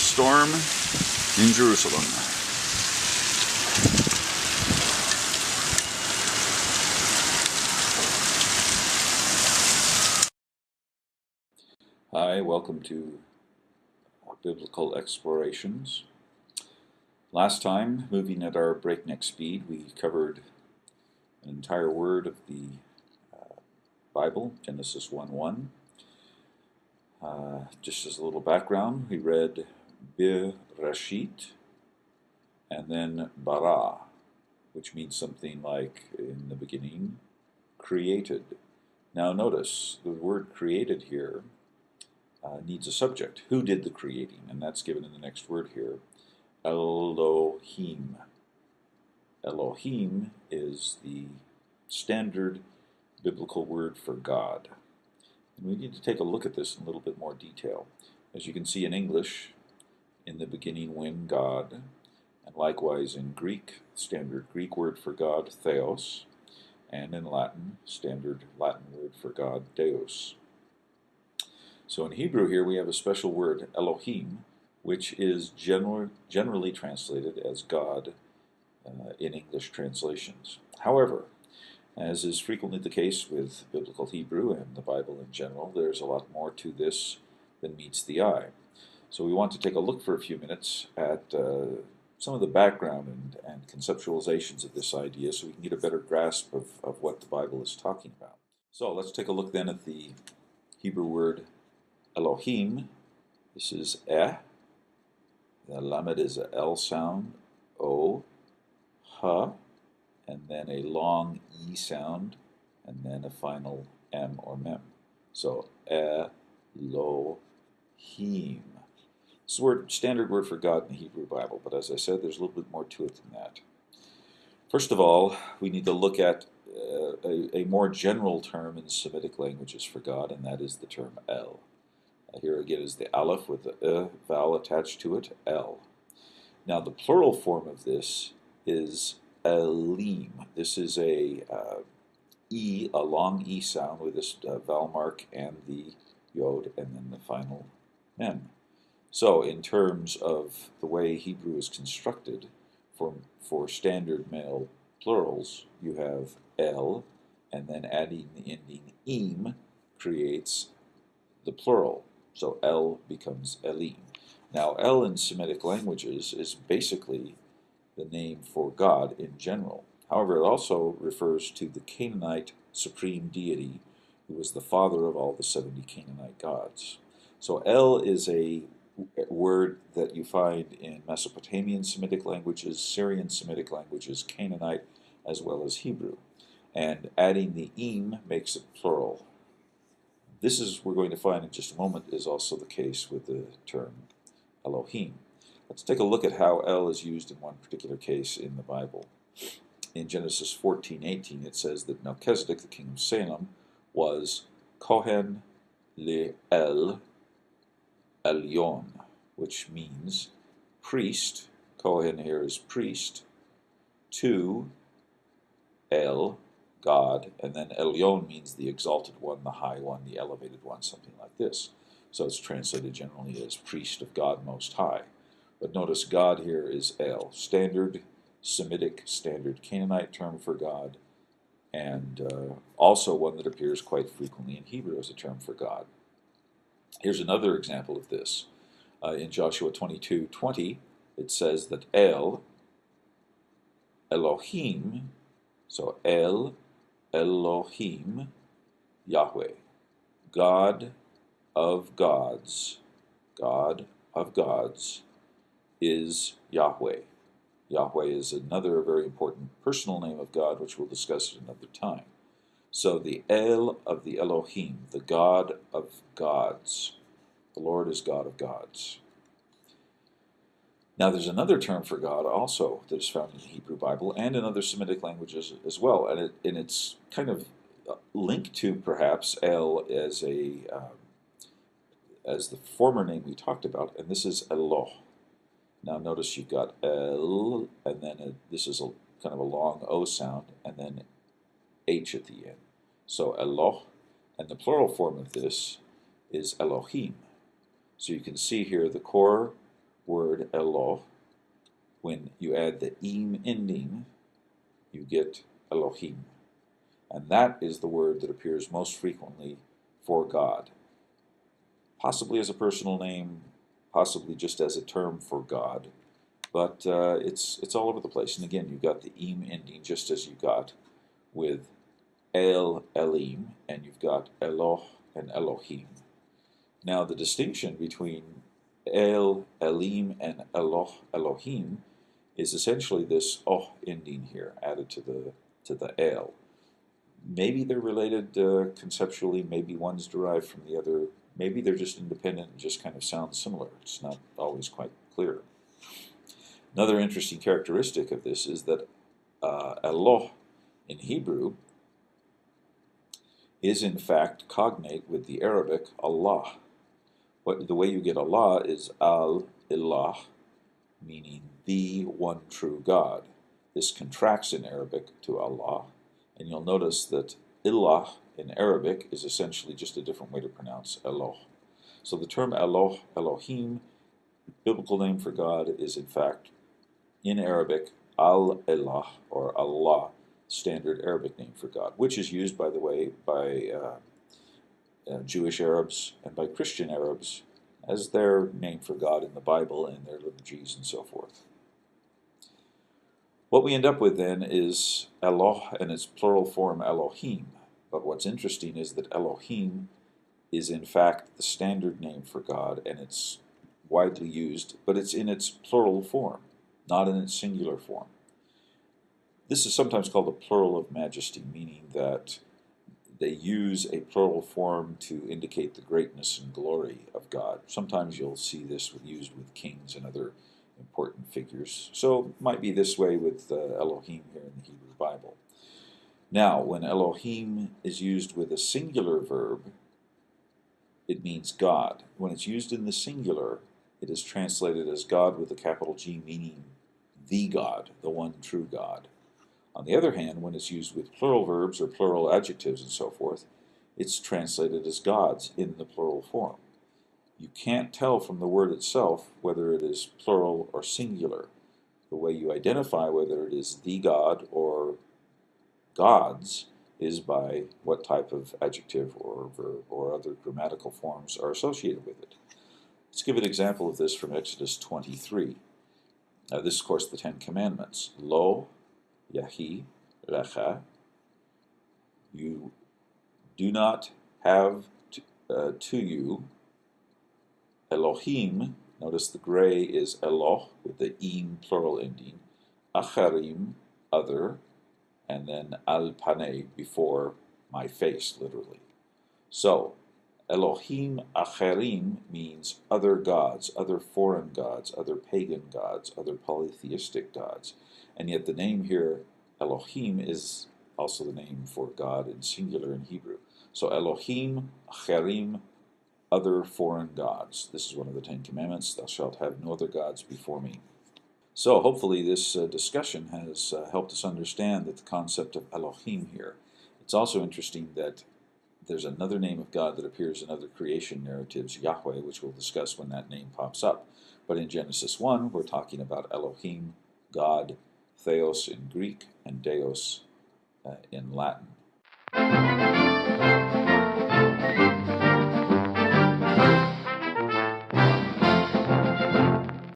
storm in Jerusalem. Hi, welcome to Biblical Explorations. Last time, moving at our breakneck speed, we covered an entire word of the Bible, Genesis 1:1. Just as a little background, we read Bereshit and then bara, which means something like, in the beginning, created. Now notice, the word created here needs a subject. Who did the creating? And that's given in the next word here, Elohim. Elohim is the standard biblical word for God. And we need to take a look at this in a little bit more detail. As you can see in English, in the beginning when God, and likewise in Greek, standard Greek word for God, theos, and in Latin, standard Latin word for God, deus. So in Hebrew here we have a special word, Elohim, which is generally translated as God in English translations. However, as is frequently the case with Biblical Hebrew and the Bible in general, there's a lot more to this than meets the eye. So we want to take a look for a few minutes at some of the background and conceptualizations of this idea so we can get a better grasp of what the Bible is talking about. So let's take a look then at the Hebrew word Elohim. This is the lamed is a L sound, O, ha, and then a long E sound, and then a final M or mem. So Elohim. It's the standard word for God in the Hebrew Bible, but as I said, there's a little bit more to it than that. First of all, we need to look at a more general term in Semitic languages for God, and that is the term El. Here again is the aleph with the vowel attached to it, El. Now the plural form of this is Elim. This is a long E sound with this vowel mark and the yod and then the final mem. So in terms of the way Hebrew is constructed, for standard male plurals, you have El, and then adding the ending im creates the plural. So El becomes Elim. Now El in Semitic languages is basically the name for God in general. However, it also refers to the Canaanite supreme deity who was the father of all the 70 Canaanite gods. So El is a word that you find in Mesopotamian Semitic languages, Syrian Semitic languages, Canaanite, as well as Hebrew. And adding the im makes it plural. This is, we're going to find in just a moment, is also the case with the term Elohim. Let's take a look at how El is used in one particular case in the Bible. In Genesis 14:18, it says that Melchizedek, the king of Salem, was Kohen le-El Elyon, which means priest. Kohen here is priest, to El, God, and then Elyon means the exalted one, the high one, the elevated one, something like this. So it's translated generally as priest of God Most High. But notice God here is El, standard Semitic, standard Canaanite term for God, and also one that appears quite frequently in Hebrew as a term for God. Here's another example of this. In Joshua 22:20, it says that El, Elohim, so El, Elohim, Yahweh, God of gods, is Yahweh. Yahweh is another very important personal name of God, which we'll discuss at another time. So the El of the Elohim, the God of gods. The Lord is God of gods. Now there's another term for God also that is found in the Hebrew Bible and in other Semitic languages as well, and it's kind of linked to perhaps El as the former name we talked about, and this is Eloh. Now notice you've got El, and then this is kind of a long O sound, and then H at the end. So Eloh, and the plural form of this is Elohim. So you can see here the core word Elo, when you add the im ending, you get Elohim. And that is the word that appears most frequently for God. Possibly as a personal name, possibly just as a term for God, but it's all over the place. And again, you've got the im ending just as you got with El, Elim, and you've got Eloh and Elohim. Now, the distinction between El, Elim, and Eloh, Elohim is essentially this oh ending here added to the El. Maybe they're related conceptually, maybe one's derived from the other, maybe they're just independent and just kind of sound similar. It's not always quite clear. Another interesting characteristic of this is that Eloh in Hebrew is in fact cognate with the Arabic Allah. The way you get Allah is Al-Ilah, meaning the one true God. This contracts in Arabic to Allah, and you'll notice that Ilah in Arabic is essentially just a different way to pronounce Eloh. So the term Eloh, Elohim, biblical name for God, is in fact in Arabic Al-Ilah or Allah, standard Arabic name for God, which is used, by the way, by Jewish Arabs and by Christian Arabs as their name for God in the Bible and their liturgies and so forth. What we end up with then is Eloh and its plural form Elohim. But what's interesting is that Elohim is in fact the standard name for God, and it's widely used, but it's in its plural form, not in its singular form. This is sometimes called the plural of majesty, meaning that they use a plural form to indicate the greatness and glory of God. Sometimes you'll see this used with kings and other important figures. So it might be this way with Elohim here in the Hebrew Bible. Now, when Elohim is used with a singular verb, it means God. When it's used in the singular, it is translated as God with a capital G, meaning the God, the one true God. On the other hand, when it's used with plural verbs or plural adjectives and so forth, it's translated as gods in the plural form. You can't tell from the word itself whether it is plural or singular. The way you identify whether it is the God or gods is by what type of adjective or verb or other grammatical forms are associated with it. Let's give an example of this from Exodus 23. This is, of course, the Ten Commandments. Lo Yahi Lecha, you do not have to you Elohim, notice the gray is Eloh with the im plural ending, Acharim, other, and then al panei, before my face, literally. So, Elohim Acharim means other gods, other foreign gods, other pagan gods, other polytheistic gods. And yet the name here, Elohim, is also the name for God in singular in Hebrew. So Elohim Acharim, other foreign gods. This is one of the Ten Commandments. Thou shalt have no other gods before me. So hopefully this discussion has helped us understand that the concept of Elohim here. It's also interesting that there's another name of God that appears in other creation narratives, Yahweh, which we'll discuss when that name pops up. But in Genesis 1, we're talking about Elohim, God, Theos in Greek, and Deus in Latin.